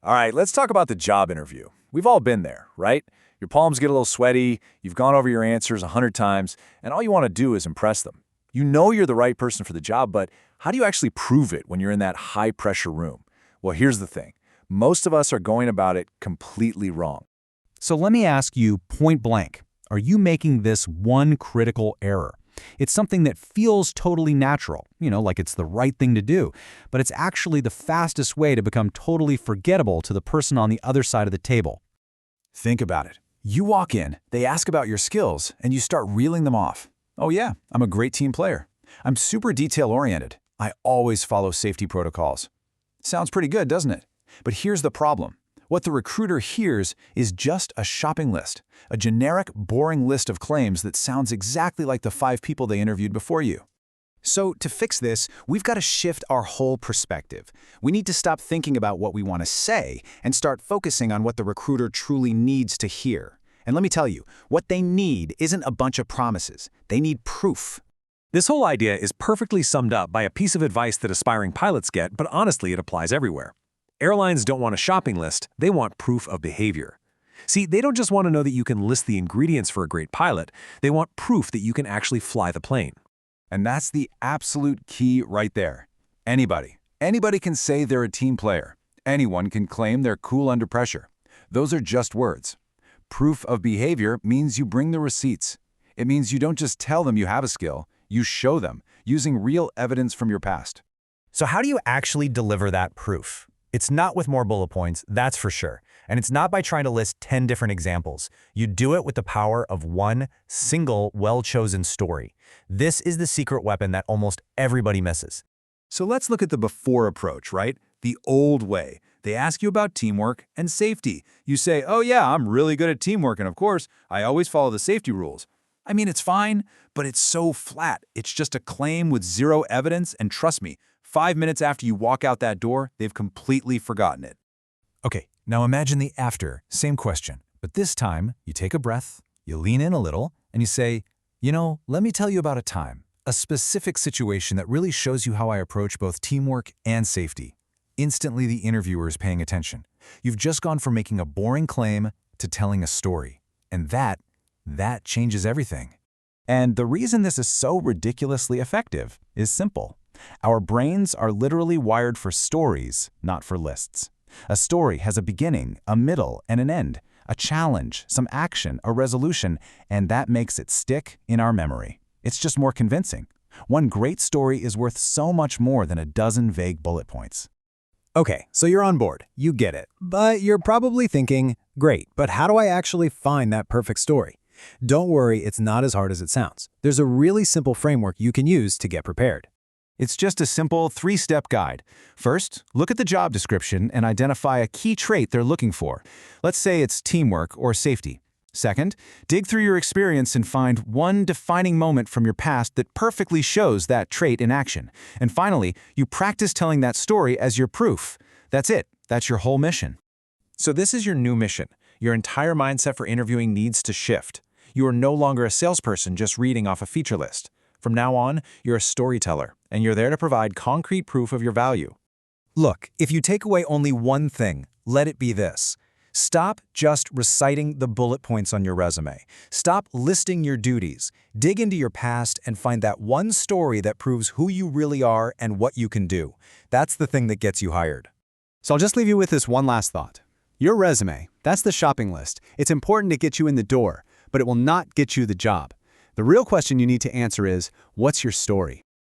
All right, let's talk about the job interview. We've all been there, right? Your palms get a little sweaty, you've gone over your answers 100 times, and all you want to do is impress them. You know you're the right person for the job, but how do you actually prove it when you're in that high-pressure room? Well, here's the thing. Most of us are going about it completely wrong. So let me ask you point blank, are you making this one critical error? It's something that feels totally natural, like it's the right thing to do, but it's actually the fastest way to become totally forgettable to the person on the other side of the table. Think about it. You walk in, they ask about your skills, and you start reeling them off. Oh yeah, I'm a great team player. I'm super detail-oriented. I always follow safety protocols. Sounds pretty good, doesn't it? But here's the problem. What the recruiter hears is just a shopping list, a generic, boring list of claims that sounds exactly like the 5 people they interviewed before you. So to fix this, we've got to shift our whole perspective. We need to stop thinking about what we want to say and start focusing on what the recruiter truly needs to hear. And let me tell you, what they need isn't a bunch of promises. They need proof. This whole idea is perfectly summed up by a piece of advice that aspiring pilots get, but honestly, it applies everywhere. Airlines don't want a shopping list, they want proof of behavior. See, they don't just want to know that you can list the ingredients for a great pilot, they want proof that you can actually fly the plane. And that's the absolute key right there. Anybody can say they're a team player. Anyone can claim they're cool under pressure. Those are just words. Proof of behavior means you bring the receipts. It means you don't just tell them you have a skill, you show them, using real evidence from your past. So how do you actually deliver that proof? It's not with more bullet points, that's for sure. And it's not by trying to list 10 different examples. You do it with the power of one single, well-chosen story. This is the secret weapon that almost everybody misses. So let's look at the before approach, right? The old way. They ask you about teamwork and safety. You say, oh yeah, I'm really good at teamwork, and of course, I always follow the safety rules. I mean, it's fine, but it's so flat. It's just a claim with zero evidence, and trust me, 5 minutes after you walk out that door, they've completely forgotten it. Okay, now imagine the after, same question. But this time, you take a breath, you lean in a little, and you say, let me tell you about a time, a specific situation that really shows you how I approach both teamwork and safety. Instantly, the interviewer is paying attention. You've just gone from making a boring claim to telling a story. And that changes everything. And the reason this is so ridiculously effective is simple. Our brains are literally wired for stories, not for lists. A story has a beginning, a middle, and an end, a challenge, some action, a resolution, and that makes it stick in our memory. It's just more convincing. One great story is worth so much more than a dozen vague bullet points. Okay, so you're on board. You get it. But you're probably thinking, great, but how do I actually find that perfect story? Don't worry, it's not as hard as it sounds. There's a really simple framework you can use to get prepared. It's just a simple 3-step guide. First, look at the job description and identify a key trait they're looking for. Let's say it's teamwork or safety. Second, dig through your experience and find one defining moment from your past that perfectly shows that trait in action. And finally, you practice telling that story as your proof. That's it. That's your whole mission. So this is your new mission. Your entire mindset for interviewing needs to shift. You are no longer a salesperson just reading off a feature list. From now on, you're a storyteller, and you're there to provide concrete proof of your value. Look, if you take away only one thing, let it be this. Stop just reciting the bullet points on your resume. Stop listing your duties. Dig into your past and find that one story that proves who you really are and what you can do. That's the thing that gets you hired. So I'll just leave you with this one last thought. Your resume, that's the shopping list. It's important to get you in the door, but it will not get you the job. The real question you need to answer is, what's your story?